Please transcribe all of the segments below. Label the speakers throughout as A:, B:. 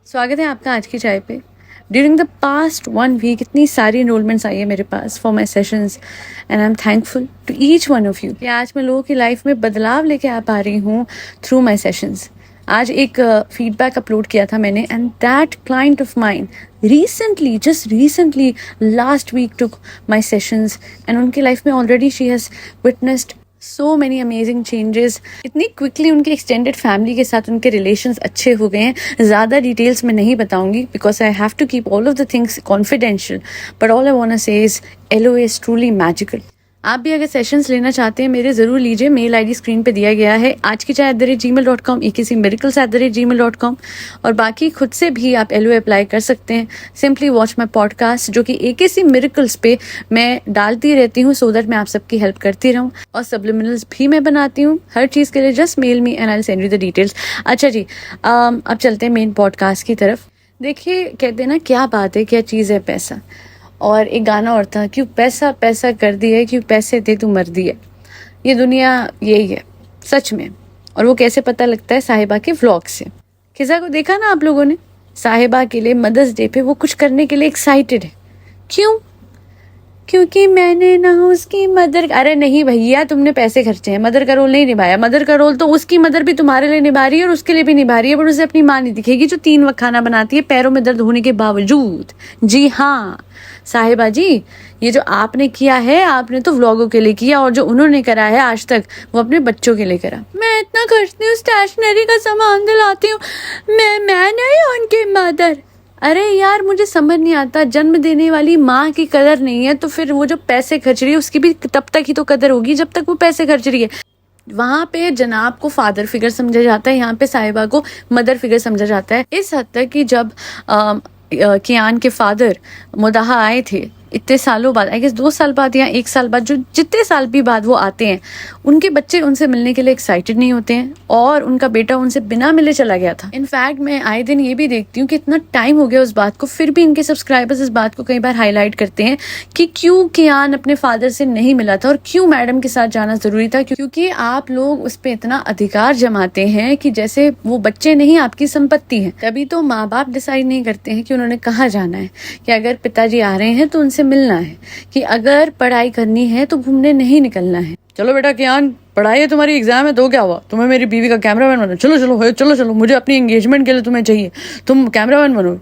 A: स्वागत है आपका आज की चाय पे। ड्यूरिंग द पास्ट 1 वीक इतनी सारी इनरोलमेंट्स आई है मेरे पास for my sessions and I am thankful to each one of you कि आज मैं लोगों की लाइफ में बदलाव लेके आ पा रही हूँ थ्रू माई सेशंस। आज एक फीडबैक अपलोड किया था मैंने and that client of mine recently last week took my sessions and उनकी लाइफ में already she has witnessed so many amazing changes. इतनी क्विकली उनके एक्सटेंडेड फैमिली के साथ उनके रिलेशंस अच्छे हो गए हैं। ज़्यादा डिटेल्स में नहीं बताऊंगी because I have to keep all of the things confidential, but all I want to say is LOA is truly magical. आप भी अगर सेशंस लेना चाहते हैं मेरे ज़रूर लीजिए। मेल ID स्क्रीन पे दिया गया है, आज की चाय @gmail.com, akcmiracles@gmail.com। और बाकी खुद से भी आप LOA अप्लाई कर सकते हैं। सिंपली वॉच माई पॉडकास्ट जो कि AKC मिरेकल्स पे मैं डालती रहती हूँ सो दैट मैं आप सबकी हेल्प करती रहूँ। और सब्लिमिनल्स भी मैं बनाती हूँ हर चीज़ के लिए। Just mail me and I will send you the details. अच्छा जी, अब चलते हैं मेन पॉडकास्ट की तरफ। देखिए, कहते हैं ना क्या बात है, क्या चीज़ है पैसा। और एक गाना और था, क्यों पैसा पैसा कर दिया है, क्यों पैसे दे तू मर दी है। ये दुनिया यही है सच में। और वो कैसे पता लगता है? साहिबा के व्लॉग से। खिजा को देखा ना आप लोगों ने? साहिबा के लिए मदर्स डे पे वो कुछ करने के लिए एक्साइटेड है। क्यों? क्योंकि मैंने ना उसकी मदर। अरे नहीं भैया, तुमने पैसे खर्चे हैं, मदर का रोल नहीं निभाया। मदर का रोल तो उसकी मदर भी तुम्हारे लिए निभा रही है और उसके लिए भी निभा रही है, पर उसे अपनी माँ नहीं दिखेगी जो 3 वक्त खाना बनाती है पैरों में दर्द होने के बावजूद। जी हाँ साहिबा जी, ये जो आपने किया है आपने तो व्लॉगों के लिए किया, और जो उन्होंने करा है आज तक वो अपने बच्चों के लिए करा। मैं इतना खर्चती हूँ, स्टेशनरी का सामान दिलाती हूँ, मैं नहीं उनकी मदर। अरे यार, मुझे समझ नहीं आता, जन्म देने वाली माँ की कदर नहीं है तो फिर वो जो पैसे खर्च रही है उसकी भी तब तक ही तो कदर होगी जब तक वो पैसे खर्च रही है। वहां पे जनाब को फादर फिगर समझा जाता है, यहाँ पे साहिबा को मदर फिगर समझा जाता है। इस हद तक कि जब कियान के फादर मुदाहा आए थे इतने सालों बाद, आई गेस 2 साल बाद या 1 साल बाद, जो जितने साल भी बाद वो आते हैं, उनके बच्चे उनसे मिलने के लिए एक्साइटेड नहीं होते हैं और उनका बेटा उनसे बिना मिले चला गया था। इनफैक्ट मैं आए दिन ये भी देखती हूँ कि इतना टाइम हो गया उस बात को, फिर भी इनके सब्सक्राइबर्स इस बात को कई बार हाईलाइट करते हैं कि क्यों कियान अपने फादर से नहीं मिला था और क्यों मैडम के साथ जाना जरूरी था। क्योंकि आप लोग उस पर इतना अधिकार जमाते हैं कि जैसे वो बच्चे नहीं आपकी संपत्ति है। तभी तो माँ बाप डिसाइड नहीं करते हैं कि उन्होंने कहाँ जाना है, कि अगर पिताजी आ रहे हैं तो उनसे मिलना है, कि अगर पढ़ाई करनी है तो घूमने नहीं निकलना है। चलो बेटा कियान, पढ़ाई है, तुम्हारी एग्जाम है तो क्या हुआ, तुम्हें मेरी बीवी का कैमरामैन बनो, चलो चलो चलो चलो, मुझे अपनी एंगेजमेंट के लिए तुम्हें चाहिए, तुम कैमरामैन बनो।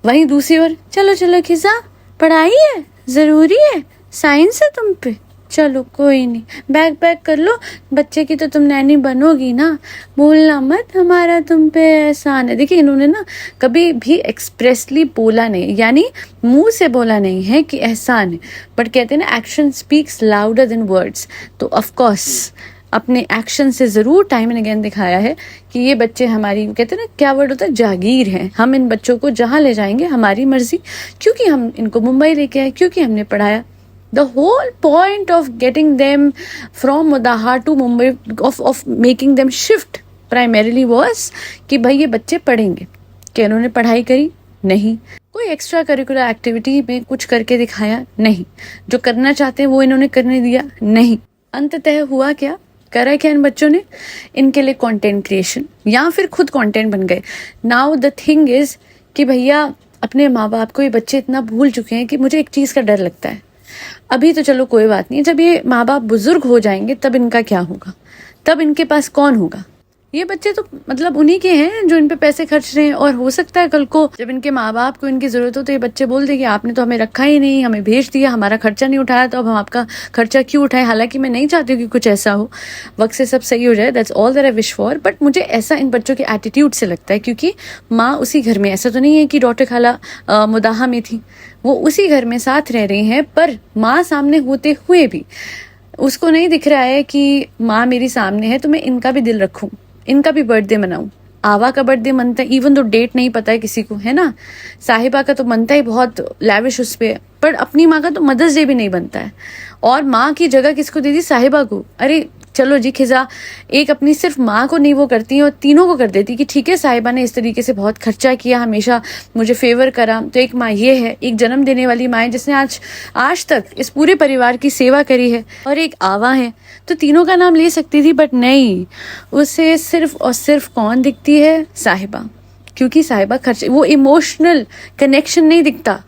A: वहीं दूसरी ओर, चलो चलो खिजा, पढ़ाई है, जरूरी है, साइंस है तुम पे, चलो कोई नहीं, बैग पैक कर लो, बच्चे की तो तुम नैनी बनोगी ना, भूलना मत हमारा तुम पे एहसान है। देखिए, इन्होंने ना कभी भी एक्सप्रेसली बोला नहीं, यानी मुंह से बोला नहीं है कि एहसान है, बट कहते हैं ना action speaks louder than words. तो ऑफ कोर्स अपने एक्शन से जरूर टाइम एंड अगेन दिखाया है कि ये बच्चे हमारी, कहते हैं ना क्या वर्ड होता है, जागीर हैं। हम इन बच्चों को जहां ले जाएंगे हमारी मर्जी, क्योंकि हम इनको मुंबई लेके आए, क्योंकि हमने पढ़ाया। The whole point of getting them from Mudaha to Mumbai, of making them shift primarily was कि भाई ये बच्चे पढ़ेंगे। क्या इन्होंने पढ़ाई करी? नहीं। कोई एक्स्ट्रा करिकुलर एक्टिविटी में कुछ करके दिखाया? नहीं। जो करना चाहते हैं वो इन्होंने करने दिया? नहीं। अंततः हुआ क्या? करा क्या इन बच्चों ने? इनके लिए कंटेंट क्रिएशन, या फिर खुद कंटेंट बन गए। नाउ द थिंग इज कि भैया अपने माँ बाप को ये बच्चे इतना भूल चुके हैं कि मुझे एक चीज का डर लगता है। अभी तो चलो कोई बात नहीं, जब ये माँ बाप बुजुर्ग हो जाएंगे तब इनका क्या होगा? तब इनके पास कौन होगा? ये बच्चे तो मतलब उन्हीं के हैं जो इन पे पैसे खर्च रहे हैं। और हो सकता है कल को जब इनके माँ बाप को इनकी जरूरत हो तो ये बच्चे बोल दे कि आपने तो हमें रखा ही नहीं, हमें भेज दिया, हमारा खर्चा नहीं उठाया, तो अब हम आपका खर्चा क्यों उठाए। हालांकि मैं नहीं चाहती हूँ कि कुछ ऐसा हो, वक्त से सब सही हो जाए, that's all that I wish for. But मुझे ऐसा इन बच्चों के एटीट्यूड से लगता है, क्योंकि माँ उसी घर में, ऐसा तो नहीं है कि डॉक्टर खाला मुदाहा में थी, वो उसी घर में साथ रह रही हैं, पर माँ सामने होते हुए भी उसको नहीं दिख रहा है कि माँ मेरी सामने है तो मैं इनका भी दिल रखूं, इनका भी बर्थडे मनाऊं। आवा का बर्थडे मनता है, इवन तो डेट नहीं पता है किसी को, है ना। साहिबा का तो मनता है बहुत लैविश उस पे, पर अपनी माँ का तो मदर्स डे भी नहीं बनता है। और माँ की जगह किसको दे दी? साहिबा को। अरे चलो जी खिजा, एक अपनी सिर्फ माँ को नहीं वो करती है और तीनों को कर देती कि ठीक है साहिबा ने इस तरीके से बहुत खर्चा किया, हमेशा मुझे फेवर करा। तो एक माँ ये है, एक जन्म देने वाली माँ है जिसने आज तक इस पूरे परिवार की सेवा करी है, और एक आवा है। तो तीनों का नाम ले सकती थी, बट नहीं, उसे सिर्फ और सिर्फ कौन दिखती है? साहिबा। क्योंकि साहिबा खर्च, वो इमोशनल कनेक्शन नहीं दिखता,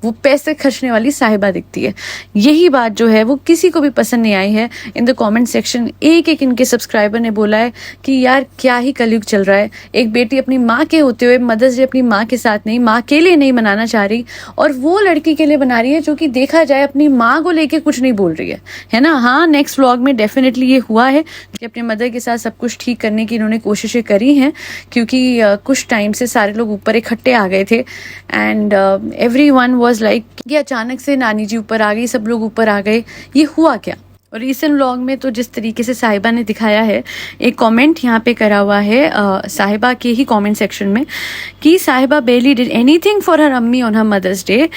A: वो पैसे खर्चने वाली साहिबा दिखती है। यही बात जो है वो किसी को भी पसंद नहीं आई है। इन द कमेंट सेक्शन एक एक इनके सब्सक्राइबर ने बोला है कि यार क्या ही कलयुग चल रहा है, एक बेटी अपनी माँ के होते हुए मदर्स डे अपनी माँ के साथ नहीं, माँ के लिए नहीं मनाना चाह रही, और वो लड़की के लिए बना रही है जो कि देखा जाए अपनी माँ को लेके कुछ नहीं बोल रही है ना। हाँ, नेक्स्ट व्लॉग में डेफिनेटली ये हुआ है कि अपने मदर के साथ सब कुछ ठीक करने की इन्होंने कोशिशें करी हैं, क्योंकि कुछ टाइम से सारे लोग ऊपर इकट्ठे आ गए थे एंड एवरीवन वाज लाइक कि अचानक से नानी जी ऊपर आ गई, सब लोग ऊपर आ गए, ये हुआ क्या। और रिसेंट व्लॉग में तो जिस तरीके से साहिबा ने दिखाया है, एक कमेंट यहाँ पे करा हुआ है साहिबा के ही कमेंट सेक्शन में कि साहिबा बेली डिड एनीथिंग फॉर हर अम्मी ऑन हर मदर्स डे,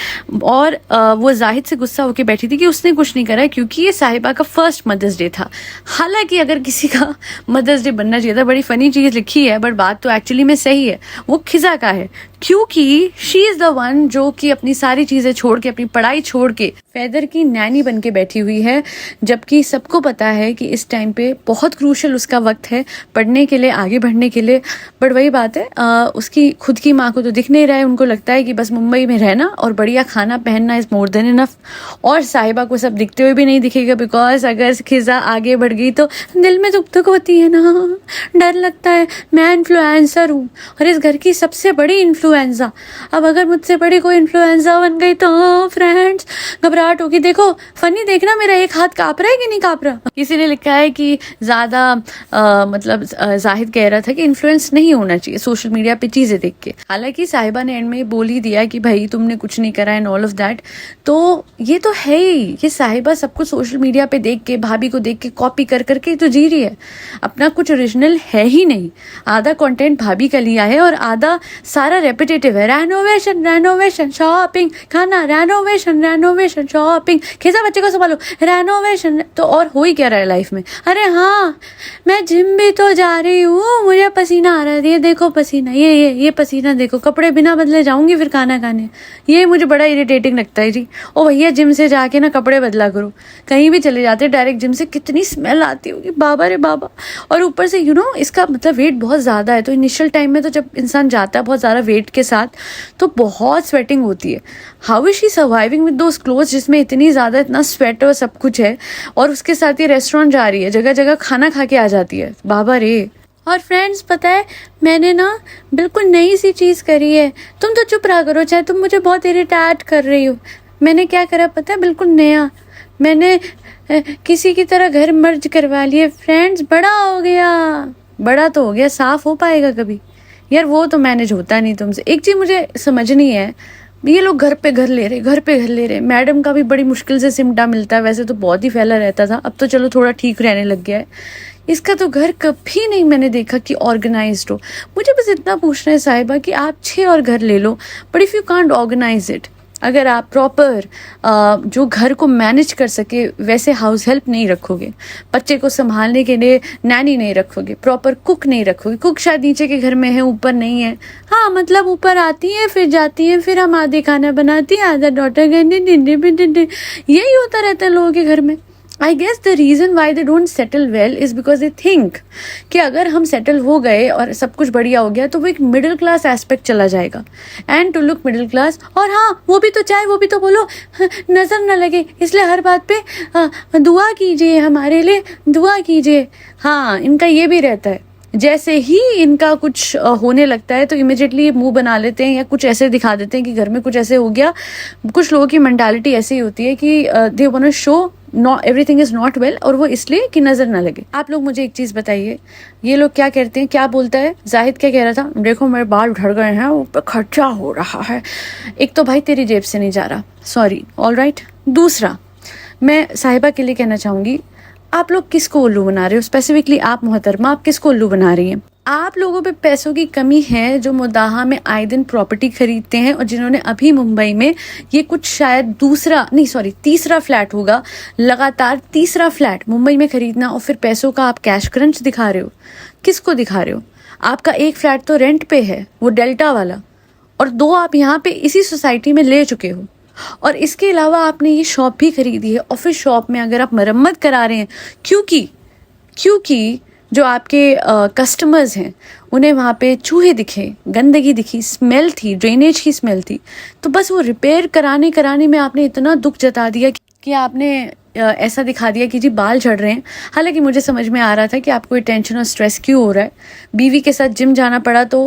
A: और वो जाहिद से गुस्सा होकर बैठी थी कि उसने कुछ नहीं करा क्योंकि ये साहिबा का फर्स्ट मदर्स डे था। हालांकि अगर किसी का मदर्स डे बनना चाहिए था, बड़ी फनी चीज़ लिखी है, बट बात तो एक्चुअली में सही है, वो खिजा का है, क्योंकि शी इज़ द वन जो कि अपनी सारी चीज़ें छोड़ के, अपनी पढ़ाई छोड़ के फैदर की नैनी बन के बैठी हुई है, जबकि सबको पता है कि इस टाइम पे बहुत क्रूशल उसका वक्त है पढ़ने के लिए, आगे बढ़ने के लिए। बट वही बात है, उसकी खुद की माँ को तो दिख नहीं रहा है, उनको लगता है कि बस मुंबई में रहना और बढ़िया खाना पहनना इज़ मोर देन इनफ। और साहिबा को सब दिखते हुए भी नहीं दिखेगा, बिकॉज अगर खिजा आगे बढ़ गई तो दिल में दुख दुख होती है ना, डर लगता है। मैं इन्फ्लुएंसर हूँ और इस घर की सबसे बड़ी इन्फ्लुएंजा, अब अगर मुझसे बड़ी कोई इन्फ्लुएंजा बन गई तो फ्रेंड्स घबराहट होगी। देखो फनी देखना, मेरा एक हाथ काँप रहा है कि नहीं काँप रहा। किसी ने लिखा है कि ज़्यादा मतलब जाहिद कह रहा था कि इन्फ्लुएंस नहीं होना चाहिए सोशल मीडिया पे चीज़ें देख के। हालांकि साहिबा ने एंड में बोल ही दिया कि भाई तुमने कुछ नहीं करा एंड ऑल ऑफ दैट, तो ये तो है ही, ये साहिबा सब कुछ सोशल मीडिया पे देख के, भाभी को देख के कॉपी कर करके तो जी रही है, अपना कुछ ओरिजिनल है ही नहीं। आधा कंटेंट भाभी का लिया है और आधा सारा रेपिटेटिव है, रेनोवेशन रेनोवेशन शॉपिंग, खाना रेनोवेशन रेनोवेशन शॉपिंग, खिजा बच्चे को संभालो रेनोवेशन। तो और हो ही क्या रहा है लाइफ में। अरे हाँ, मैं जिम भी तो जा रही हूँ, मुझे पसीना आ रहा है, ये देखो पसीना, ये पसीना देखो, कपड़े बिना बदले जाऊंगी फिर खाना खाने, ये मुझे बड़ा इरिटेटिंग लगता है जी। ओ भैया जिम से जाके ना कपड़े बदला करो, कहीं भी चले जाते डायरेक्ट जिम से, कितनी स्मेल आती होगी बाबा रे बाबा। और ऊपर से इसका मतलब वेट बहुत ज़्यादा है, तो इनिशियल टाइम में तो जब इंसान जाता है बहुत ज़्यादा वेट के साथ तो बहुत स्वेटिंग होती है। How is she surviving with those clothes जिसमें इतनी ज़्यादा, इतना स्वेट और सब कुछ है, और उसके साथ ही रेस्टोरेंट जा रही है, जगह जगह खाना खा के आ जाती है, बाबा रे। और फ्रेंड्स पता है मैंने ना बिल्कुल नई सी चीज़ करी है, तुम तो चुप रहा करो, चाहे तुम मुझे बहुत इरिटेट कर रही हो। मैंने क्या करा पता है, बिल्कुल नया, मैंने किसी की तरह घर मर्ज करवा लिए फ्रेंड्स। बड़ा हो गया, बड़ा तो हो गया, साफ हो पाएगा कभी यार, वो तो मैनेज होता नहीं तुमसे। एक चीज़ मुझे समझनी है, ये लोग घर पे घर ले रहे। मैडम का भी बड़ी मुश्किल से सिमटा मिलता है, वैसे तो बहुत ही फैला रहता था, अब तो चलो थोड़ा ठीक रहने लग गया है। इसका तो घर कभी नहीं मैंने देखा कि ऑर्गेनाइज्ड हो। मुझे बस इतना पूछना है साहिबा कि आप 6 और घर ले लो, but if you can't organise it, अगर आप प्रॉपर जो घर को मैनेज कर सके वैसे हाउस हेल्प नहीं रखोगे, बच्चे को संभालने के लिए नैनी नहीं रखोगे, प्रॉपर कुक नहीं रखोगे, कुक शायद नीचे के घर में है ऊपर नहीं है, हाँ मतलब ऊपर आती है फिर जाती है, फिर हम आधे खाना बनाती है, आधा डॉटर गंदी, यही होता रहता है लोगों के घर में। I guess the reason why they don't settle well is because they think कि अगर हम सेटल हो गए और सब कुछ बढ़िया हो गया तो वो एक मिडिल क्लास एस्पेक्ट चला जाएगा, and to look middle class, और हाँ वो भी तो चाहे, वो भी तो बोलो नज़र न लगे, इसलिए हर बात पे दुआ कीजिए, हमारे लिए दुआ कीजिए। हाँ इनका ये भी रहता है, जैसे ही इनका कुछ होने लगता है तो इमिजिएटली मुंह बना लेते हैं या कुछ ऐसे दिखा देते हैं कि घर में कुछ ऐसे हो गया। कुछ लोगों की मेंटालिटी ऐसी होती है कि they want to show everything is not well, और वो इसलिए कि नजर ना लगे। आप लोग मुझे एक चीज बताइए, ये लोग क्या कहते हैं, क्या बोलता है जाहिद, क्या कह रहा था, देखो मेरे बाल झड़ गए हैं, ऊपर खर्चा हो रहा है। एक तो भाई तेरी जेब से नहीं जा रहा, सॉरी, ऑल राइट। दूसरा मैं साहिबा के लिए कहना चाहूंगी, आप लोग किसको उल्लू बना रहे हो, स्पेसिफिकली आप मोहतरमा, आप किसको उल्लू बना रही हैं। आप लोगों पे पैसों की कमी है जो मुदाहा में आए दिन प्रॉपर्टी खरीदते हैं, और जिन्होंने अभी मुंबई में ये कुछ शायद तीसरा फ्लैट होगा, लगातार तीसरा फ्लैट मुंबई में खरीदना, और फिर पैसों का आप कैश क्रंच दिखा रहे हो। किसको दिखा रहे हो? आपका एक फ्लैट तो रेंट पे है, वो डेल्टा वाला, और 2 आप यहाँ पे इसी सोसाइटी में ले चुके हो, और इसके अलावा आपने ये शॉप भी खरीदी है, और फिर शॉप में अगर आप मरम्मत करा रहे हैं, क्योंकि जो आपके कस्टमर्स हैं उन्हें वहाँ पे चूहे दिखे, गंदगी दिखी, स्मेल थी, ड्रेनेज की स्मेल थी, तो बस वो रिपेयर कराने में आपने इतना दुख जता दिया कि आपने ऐसा दिखा दिया कि जी बाल झड़ रहे हैं। हालांकि मुझे समझ में आ रहा था कि आपको ये टेंशन और स्ट्रेस क्यों हो रहा है। बीवी के साथ जिम जाना पड़ा तो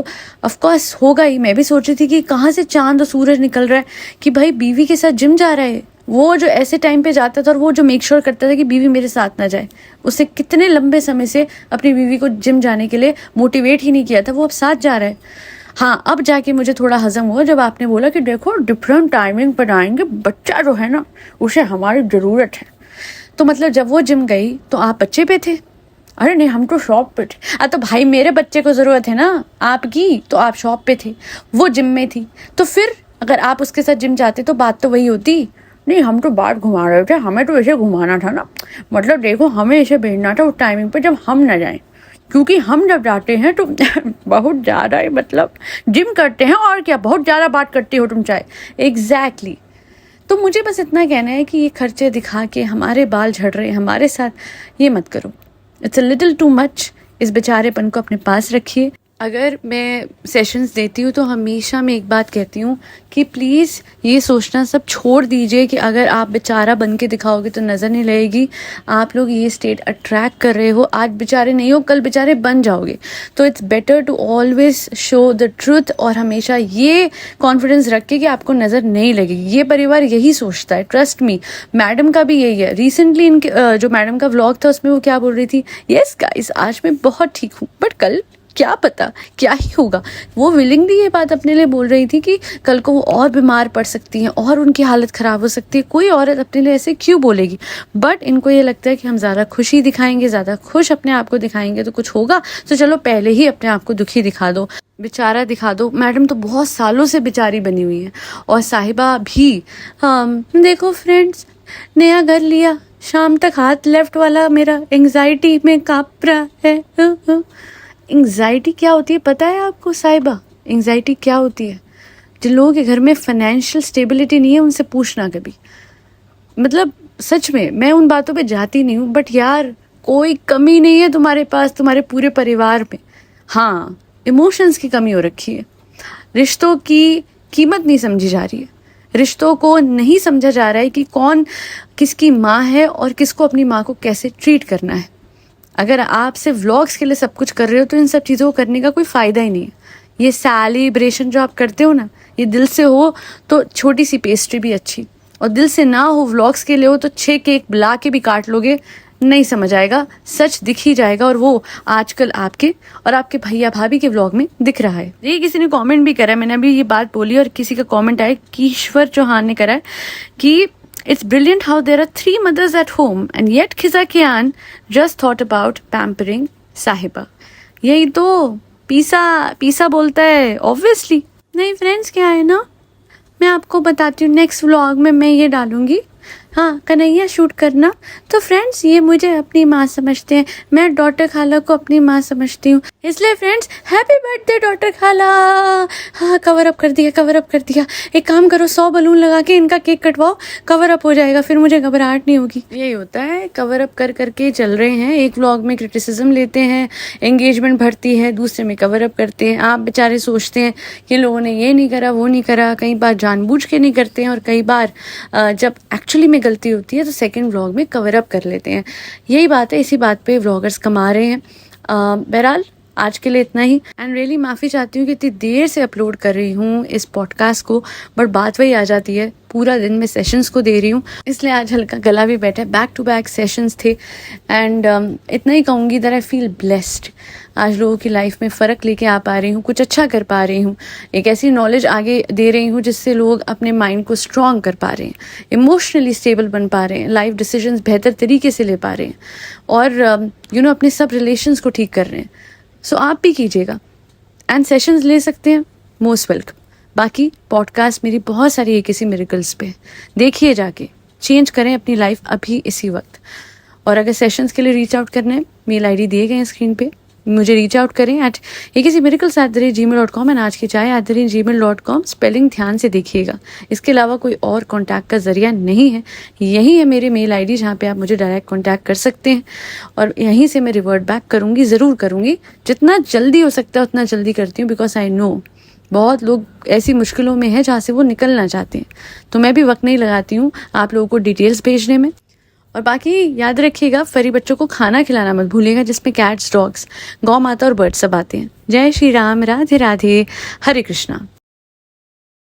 A: ऑफ कोर्स होगा ही। मैं भी सोच रही थी कि कहाँ से चांद और सूरज निकल रहा है कि भाई बीवी के साथ जिम जा रहा है। वो जो ऐसे टाइम पे जाता था और वो जो मेक श्योर करता था कि बीवी मेरे साथ ना जाए, उससे कितने लंबे समय से अपनी बीवी को जिम जाने के लिए मोटिवेट ही नहीं किया था, वो अब साथ जा रहा है। हाँ, अब जाके मुझे थोड़ा हजम हुआ जब आपने बोला कि देखो डिफरेंट टाइमिंग पर आएंगे, बच्चा जो है ना उसे हमारी ज़रूरत है। तो मतलब जब वो जिम गई तो आप बच्चे पे थे? अरे नहीं, हम तो शॉप पे थे। तो भाई मेरे बच्चे को ज़रूरत है ना आपकी, तो आप शॉप पे थे, वो जिम में थी। तो फिर अगर आप उसके साथ जिम जाते तो बात तो वही होती। नहीं, हम तो बात घुमा रहे थे, हमें तो इसे घुमाना था ना, मतलब देखो हमें इसे भेजना था उस टाइमिंग पे जब हम न जाएं, क्योंकि हम जब जाते हैं तो बहुत ज़्यादा ही मतलब जिम करते हैं और क्या, बहुत ज़्यादा बात करती हो तुम चाहे। एग्जैक्टली। तो मुझे बस इतना कहना है कि ये खर्चे दिखा के हमारे बाल झड़ रहे हैं हमारे साथ, ये मत करो। It's a little too much. इस बेचारेपन को अपने पास रखिए। अगर मैं सेशंस देती हूँ तो हमेशा मैं एक बात कहती हूँ कि प्लीज़ ये सोचना सब छोड़ दीजिए कि अगर आप बेचारा बन के दिखाओगे तो नज़र नहीं लगेगी। आप लोग ये स्टेट अट्रैक्ट कर रहे हो, आज बेचारे नहीं हो कल बेचारे बन जाओगे। तो it's better to always show the truth और हमेशा ये कॉन्फिडेंस रख के कि आपको नज़र नहीं लगेगी। ये परिवार यही सोचता है, ट्रस्ट मी। मैडम का भी यही है। रिसेंटली इनके जो मैडम का व्लॉग था उसमें वो क्या बोल रही थी, यस गाइस आज मैं बहुत ठीक हूँ, बट कल क्या पता क्या ही होगा। वो विलिंगली ये बात अपने लिए बोल रही थी कि कल को वो और बीमार पड़ सकती हैं और उनकी हालत ख़राब हो सकती है। कोई औरत अपने लिए ऐसे क्यों बोलेगी? बट इनको ये लगता है कि हम ज़्यादा खुशी दिखाएंगे, ज़्यादा खुश अपने आप को दिखाएंगे तो कुछ होगा। तो चलो पहले ही अपने आप को दुखी दिखा दो, बेचारा दिखा दो। मैडम तो बहुत सालों से बेचारी बनी हुई है और साहिबा भी। देखो फ्रेंड्स, नया घर लिया, शाम तक हाथ लेफ्ट वाला मेरा एंग्जाइटी में काँप रहा है। एंग्जाइटी क्या होती है पता है आपको साहिबा? एंग्जाइटी क्या होती है? जिन लोगों के घर में फाइनेंशियल स्टेबिलिटी नहीं है उनसे पूछना कभी। मतलब सच में मैं उन बातों पे जाती नहीं हूँ, बट यार कोई कमी नहीं है तुम्हारे पास, तुम्हारे पूरे परिवार में। हाँ, इमोशंस की कमी हो रखी है। रिश्तों की कीमत नहीं समझी जा रही है। रिश्तों को नहीं समझा जा रहा है कि कौन किसकी माँ है और किसको अपनी माँ को कैसे ट्रीट करना है। अगर आप सिर्फ व्लॉग्स के लिए सब कुछ कर रहे हो तो इन सब चीज़ों को करने का कोई फ़ायदा ही नहीं है। ये सेलिब्रेशन जो आप करते हो ना, ये दिल से हो तो छोटी सी पेस्ट्री भी अच्छी, और दिल से ना हो व्लॉग्स के लिए हो तो 6 केक बुला के भी काट लोगे, नहीं समझ आएगा, सच दिख ही जाएगा। और वो आजकल आपके और आपके भैया भाभी के व्लॉग में दिख रहा है। ये किसी ने कमेंट भी करा है, मैंने अभी ये बात बोली और किसी का कमेंट आया, कीश्वर चौहान ने करा है कि it's brilliant how there are 3 mothers at home and yet Khizakyan just thought about pampering Sahiba. यही तो पीसा बोलता है ऑब्वियसली। नहीं फ्रेंड्स, क्या है ना, मैं आपको बताती हूँ नेक्स्ट व्लॉग में मैं ये डालूंगी। हाँ, कन्हैया शूट करना। तो फ्रेंड्स ये मुझे अपनी माँ समझते हैं, मैं डॉटर खाला को अपनी माँ समझती हूँ, इसलिए फ्रेंड्स हैप्पी बर्थडे डॉटर खाला। हाँ, कवर अप कर दिया। एक काम करो, 100 बलून लगा के इनका केक कटवाओ, कवर अप हो जाएगा, फिर मुझे घबराहट नहीं होगी। यही होता है, कवर अप कर करके चल रहे हैं। एक व्लॉग में क्रिटिसिज्म लेते हैं, एंगेजमेंट बढ़ती है, दूसरे में कवर अप करते हैं। आप बेचारे सोचते हैं कि लोगों ने ये नहीं करा वो नहीं करा, कई बार जानबूझ के नहीं करते हैं और कई बार जब एक्चुअली में गलती होती है तो सेकंड व्लॉग में कवर अप कर लेते हैं। यही बात है, इसी बात पे व्लॉगर्स कमा रहे हैं। बहरहाल आज के लिए इतना ही। एंड रियली माफ़ी चाहती हूँ कि इतनी देर से अपलोड कर रही हूँ इस पॉडकास्ट को, बट बात वही आ जाती है, पूरा दिन मैं सेशंस को दे रही हूँ, इसलिए आज हल्का गला भी बैठा है। बैक टू बैक सेशंस थे एंड इतना ही कहूँगी दैट आई फील ब्लेस्ड। आज लोगों की लाइफ में फ़र्क लेके आ पा रही हूँ, कुछ अच्छा कर पा रही हूँ, एक ऐसी नॉलेज आगे दे रही हूँ जिससे लोग अपने माइंड को स्ट्रॉन्ग कर पा रहे हैं, इमोशनली स्टेबल बन पा रहे हैं, लाइफ डिसीजंस बेहतर तरीके से ले पा रहे हैं और अपने सब रिलेशंस को ठीक कर रहे हैं। सो आप भी कीजिएगा एंड सेशंस ले सकते हैं, मोस्ट वेलकम। बाकी पॉडकास्ट मेरी बहुत सारी एक ऐसी मिरेकल्स पे देखिए, जाके चेंज करें अपनी लाइफ अभी इसी वक्त। और अगर सेशंस के लिए रीच आउट करना है, मेल आईडी दिए गए हैं स्क्रीन पे, मुझे रीच आउट करें एट akcmiracles@gmail.com एंड आज की चाय @gmail.com। स्पेलिंग ध्यान से देखिएगा, इसके अलावा कोई और कॉन्टैक्ट का ज़रिया नहीं है। यही है मेरे मेल आईडी जहाँ पे आप मुझे डायरेक्ट कॉन्टैक्ट कर सकते हैं और यहीं से मैं रिवर्ट बैक करूँगी, ज़रूर करूँगी। जितना जल्दी हो सकता है उतना जल्दी करती हूँ, बिकॉज आई नो बहुत लोग ऐसी मुश्किलों में हैं जहाँ से वो निकलना चाहते हैं। तो मैं भी वक्त नहीं लगाती हूँ आप लोगों को डिटेल्स भेजने में। और बाकी याद रखिएगा, फरी बच्चों को खाना खिलाना मत भूलिएगा, जिसमें कैट्स, डॉग्स, गौ माता और बर्ड्स सब आते हैं। जय श्री राम, राधे राधे, हरे कृष्णा।